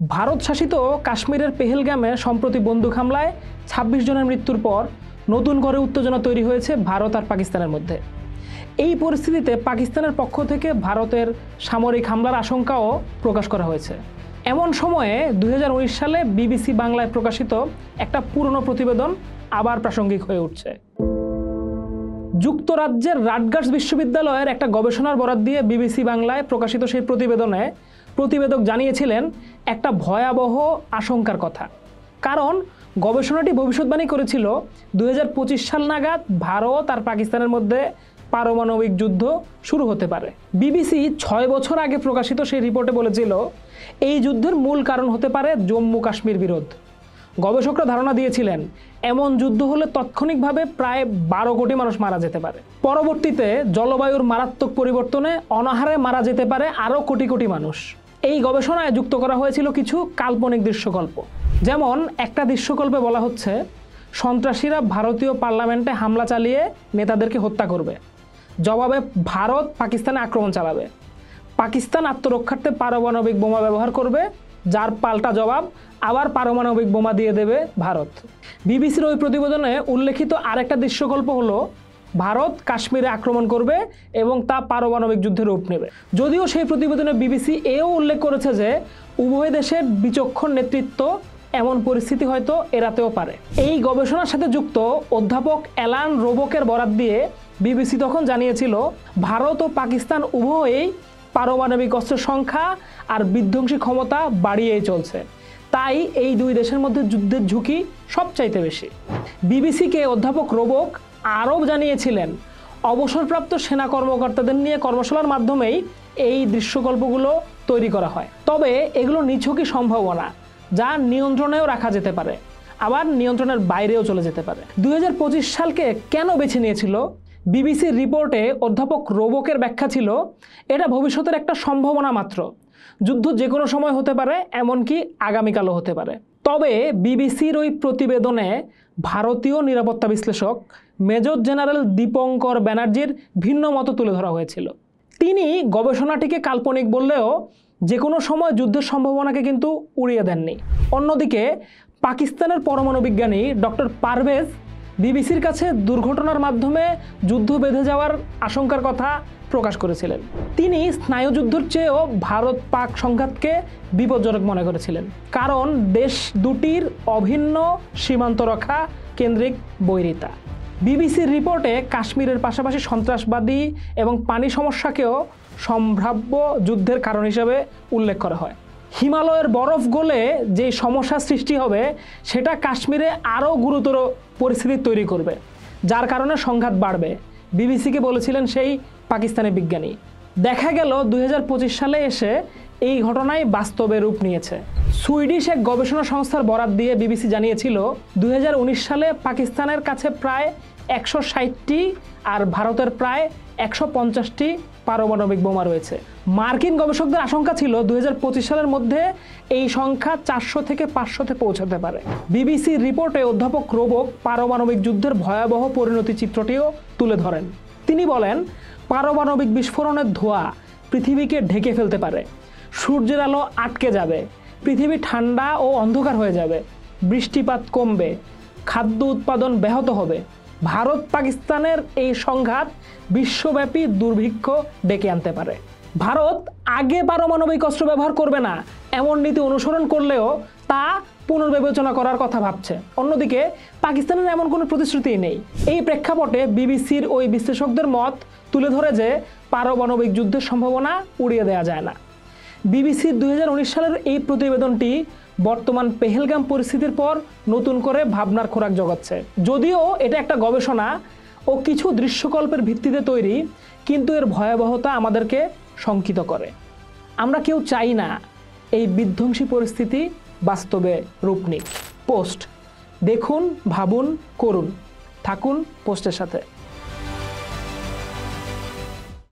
ভারত শাসিত কাশ্মীরের পেহেলগামে সম্প্রতি বন্দুক হামলায় ২৬ জনের মৃত্যুর পর নতুন করে উত্তেজনা তৈরি হয়েছে ভারত আর পাকিস্তানের মধ্যে। এই পরিস্থিতিতে পাকিস্তানের পক্ষ থেকে ভারতের সামরিক হামলার আশঙ্কাও প্রকাশ করা হয়েছে। এমন সময়ে ২০১৯ সালে বিবিসি বাংলায় প্রকাশিত একটা পুরনো প্রতিবেদন আবার প্রাসঙ্গিক হয়ে উঠছে। যুক্তরাজ্যের রাটগার্স বিশ্ববিদ্যালয়ের একটা গবেষণার বরাত দিয়ে বিবিসি বাংলায় প্রকাশিত সেই প্রতিবেদনে প্রতিবেদক জানিয়েছিলেন একটা ভয়াবহ আশঙ্কার কথা। কারণ গবেষণাটি ভবিষ্যৎবাণী করেছিল ২০২৫ সাল নাগাদ ভারত আর পাকিস্তানের মধ্যে পারমাণবিক যুদ্ধ শুরু হতে পারে। বিবিসি ৬ বছর আগে প্রকাশিত সেই রিপোর্টে বলেছিল এই যুদ্ধের মূল কারণ হতে পারে জম্মু কাশ্মীর বিরোধ। গবেষকরা ধারণা দিয়েছিলেন এমন যুদ্ধ হলে তাৎক্ষণিকভাবে প্রায় ১২ কোটি মানুষ মারা যেতে পারে। পরবর্তীতে জলবায়ুর মারাত্মক পরিবর্তনে অনাহারে মারা যেতে পারে আরও কোটি কোটি মানুষ। এই গবেষণায় যুক্ত করা হয়েছিল কিছু কাল্পনিক দৃশ্যকল্প। যেমন একটা দৃশ্যকল্পে বলা হচ্ছে সন্ত্রাসীরা ভারতীয় পার্লামেন্টে হামলা চালিয়ে নেতাদেরকে হত্যা করবে। জবাবে ভারত পাকিস্তানে আক্রমণ চালাবে। পাকিস্তান আত্মরক্ষার্থে পারমাণবিক বোমা ব্যবহার করবে, যার পাল্টা জবাব আবার পারমাণবিক বোমা দিয়ে দেবে ভারত। বিবিসির ওই প্রতিবেদনে উল্লেখিত আরেকটা দৃশ্যকল্প হলো ভারত কাশ্মীরে আক্রমণ করবে এবং তা পারমাণবিক যুদ্ধের রূপ নেবে। যদিও সেই প্রতিবেদনে বিবিসি এও উল্লেখ করেছে যে উভয় দেশের বিচক্ষণ নেতৃত্ব এমন পরিস্থিতি হয়তো এড়াতেও পারে। এই গবেষণার সাথে যুক্ত অধ্যাপক অ্যালান রোবকের বরাত দিয়ে বিবিসি তখন জানিয়েছিল ভারত ও পাকিস্তান উভয়েই পারমাণবিক অস্ত্রের সংখ্যা আর বিধ্বংসী ক্ষমতা বাড়িয়েই চলছে। তাই এই দুই দেশের মধ্যে যুদ্ধের ঝুঁকি সবচাইতে বেশি। বিবিসিকে অধ্যাপক রোবক আরও জানিয়েছিলেন অবসরপ্রাপ্ত সেনা কর্মকর্তাদের নিয়ে কর্মশালার মাধ্যমেই এই দৃশ্যকল্পগুলো তৈরি করা হয়। তবে এগুলো নিছকই সম্ভাবনা, যা নিয়ন্ত্রণেও রাখা যেতে পারে, আবার নিয়ন্ত্রণের বাইরেও চলে যেতে পারে। ২০২৫ সালকে কেন বেছে নিয়েছিল? বিবিসির রিপোর্টে অধ্যাপক রোবকের ব্যাখ্যা ছিল এটা ভবিষ্যতের একটা সম্ভাবনা মাত্র। যুদ্ধ যে কোনো সময় হতে পারে, এমনকি আগামীকালও হতে পারে। তবে বিবিসির ওই প্রতিবেদনে ভারতীয় নিরাপত্তা বিশ্লেষক মেজর জেনারেল দীপঙ্কর ব্যানার্জির ভিন্ন মত তুলে ধরা হয়েছিল। তিনি গবেষণাটিকে কাল্পনিক বললেও যে কোনো সময় যুদ্ধের সম্ভাবনাকে কিন্তু উড়িয়ে দেননি। অন্যদিকে পাকিস্তানের পরমাণু বিজ্ঞানী ডক্টর পারভেজ বিবিসির কাছে দুর্ঘটনার মাধ্যমে যুদ্ধ বেঁধে যাওয়ার আশঙ্কার কথা প্রকাশ করেছিলেন। তিনি স্নায়ুযুদ্ধের চেয়েও ভারত পাক সংঘাতকে বিপজ্জনক মনে করেছিলেন, কারণ দেশ দুটির অভিন্ন সীমান্তরক্ষা কেন্দ্রিক বৈরিতা। বিবিসির রিপোর্টে কাশ্মীরের পাশাপাশি সন্ত্রাসবাদী এবং পানি সমস্যাকেও সম্ভাব্য যুদ্ধের কারণ হিসেবে উল্লেখ করা হয়। হিমালয়ের বরফ গলে যে সমস্যার সৃষ্টি হবে সেটা কাশ্মীরে আরও গুরুতর পরিস্থিতি তৈরি করবে, যার কারণে সংঘাত বাড়বে, বিবিসিকে বলেছিলেন সেই পাকিস্তানি বিজ্ঞানী। দেখা গেল ২০২৫ সালে এসে এই ঘটনাই বাস্তবে রূপ নিয়েছে। সুইডিশ এক গবেষণা সংস্থার বরাত দিয়ে বিবিসি জানিয়েছিল ২০১৯ সালে পাকিস্তানের কাছে প্রায় ১৬০টি আর ভারতের প্রায় ১৫০টি পারমাণবিক বোমা রয়েছে। মার্কিন গবেষকদের আশঙ্কা ছিল ২০২৫ সালের মধ্যে এই সংখ্যা ৪০০ থেকে ৫০০-তে পৌঁছাতে পারে। বিবিসির রিপোর্টে অধ্যাপক রোবক পারমাণবিক যুদ্ধের ভয়াবহ পরিণতি চিত্রটিও তুলে ধরেন। তিনি বলেন পারমাণবিক বিস্ফোরণের ধোঁয়া পৃথিবীকে ঢেকে ফেলতে পারে, সূর্যের আলো আটকে যাবে, পৃথিবী ঠান্ডা ও অন্ধকার হয়ে যাবে, বৃষ্টিপাত কমবে, খাদ্য উৎপাদন ব্যাহত হবে। ভারত পাকিস্তানের এই সংঘাত বিশ্বব্যাপী দুর্ভিক্ষ ডেকে আনতে পারে। ভারত আগে পারমাণবিক অস্ত্র ব্যবহার করবে না এমন নীতি অনুসরণ করলেও তা পুনর্বিবেচনা করার কথা ভাবছে। অন্যদিকে পাকিস্তানের এমন কোনো প্রতিশ্রুতি নেই। এই প্রেক্ষাপটে বিবিসির ওই বিশ্লেষকদের মত তুলে ধরে যে পারমাণবিক যুদ্ধের সম্ভাবনা উড়িয়ে দেওয়া যায় না। বিবিসির ২০১৯ সালের এই প্রতিবেদনটি বর্তমান পেহেলগাম পরিস্থিতির পর নতুন করে ভাবনার খোরাক জোগাচ্ছে। যদিও এটা একটা গবেষণা ও কিছু দৃশ্যকল্পের ভিত্তিতে তৈরি, কিন্তু এর ভয়াবহতা আমাদেরকে শঙ্কিত করে। আমরা কেউ চাই না এই বিধ্বংসী পরিস্থিতি বাস্তবে রূপ নিক। পোস্ট দেখুন, ভাবুন, করুন। থাকুন পোস্টের সাথে।